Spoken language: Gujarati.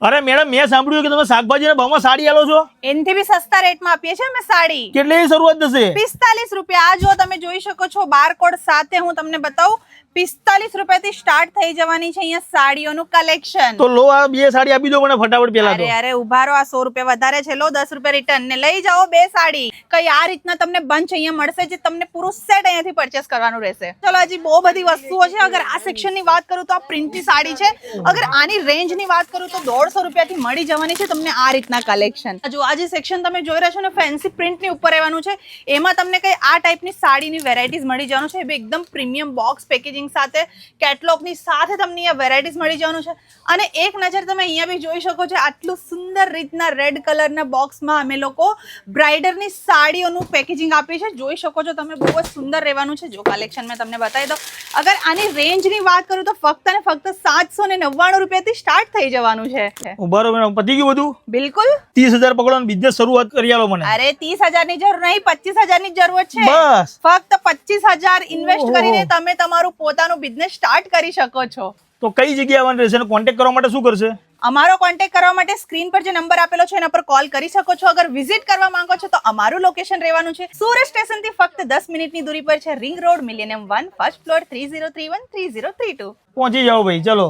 અરે મેડમ, મેં સાંભળ્યું કે તમે શાકભાજીના ભાવમાં સાડી આલો છો. એનથી બી સસ્તા રેટમાં આપીએ છીએ અમે સાડી. કેટલી શરૂઆત થશે? 45 રૂપિયા. આ જો તમે જોઈ શકો છો બારકોડ સાથે હું તમને બતાવું. 45 રૂપિયાથી સ્ટાર્ટ થઈ જવાની છે અહીંયા સાડીઓનું કલેક્શન. તો લો, આ બે સાડી આપી દો મને ફટાફટ પેલા તો. અરે ઉભા રહો, આ 100 રૂપિયા વધારે છે. લો 10 રૂપિયા રિટર્ન ને લઈ જાઓ બે સાડી. કઈ આ રીતના તમને બંચ અહીંયા મળશે જે તમને પૂરું સેટ અહીંયાથી પરચેસ કરવાનું રહેશે. ચલો, હજી બહુ બધી વસ્તુઓ છે. અગર આ સેક્શન ની વાત કરું તો આ પ્રિન્ટની સાડી છે. અગર આની રેન્જ ની વાત કરું તો 150 રૂપિયાથી મળી જવાની છે તમને આ રીતના કલેક્શન. જો આ જે સેક્શન તમે જોઈ રહ્યા છો ને ફેન્સી પ્રિન્ટ ની ઉપર રહેવાનું છે, એમાં તમને કઈ આ ટાઈપની સાડીની વેરાયટીઝ મળી જવાનું છે. એકદમ પ્રીમિયમ બોક્સ પેકેજિંગ સાથે કેટલોગની સાથે તમને અહીંયા વેરાયટીઝ મળી જવાનું છે. અને એક નજર તમે અહીંયા બી જોઈ શકો છો, આટલું સુંદર રીતના રેડ કલરના બોક્સમાં અમે લોકો બ્રાઇડરની સાડીઓનું પેકેજિંગ આપીએ છીએ. જોઈ શકો છો તમે, બહુ જ સુંદર રહેવાનું છે. જો કલેક્શન મેં તમને બતાવી દઉં. અગર આની રેન્જની વાત કરું તો ફક્ત ને ફક્ત 799 રૂપિયાથી સ્ટાર્ટ થઈ જવાનું છે. ઉભા રહો મેડમ, પતી ગયું બધું? બિલકુલ. 30,000 પકડો, બિઝનેસ શરૂઆત કરી આલો મને. અરે 30,000 ની જરૂર નહીં, 25,000 ની જરૂરત છે. બસ ફક્ત 25,000 ઇન્વેસ્ટ કરીને તમે તમારું પોતાનું બિઝનેસ સ્ટાર્ટ કરી શકો છો. તો કઈ જગ્યાએ આવવાનું રહેશે અને કોન્ટેક્ટ કરવા માટે શું કરશે? અમારો કોન્ટેક્ટ કરવા માટે સ્ક્રીન પર જે નંબર આપેલો છે એના પર કોલ કરી શકો છો. અગર વિઝિટ કરવા માંગો છો તો અમારું લોકેશન રહેવાનું છે સુરત સ્ટેશન થી ફક્ત 10 મિનિટની દૂરી પર છે. Ring road, millennium 1, first floor, 3031 3032. પહોંચી જાઓ ભાઈ, ચલો.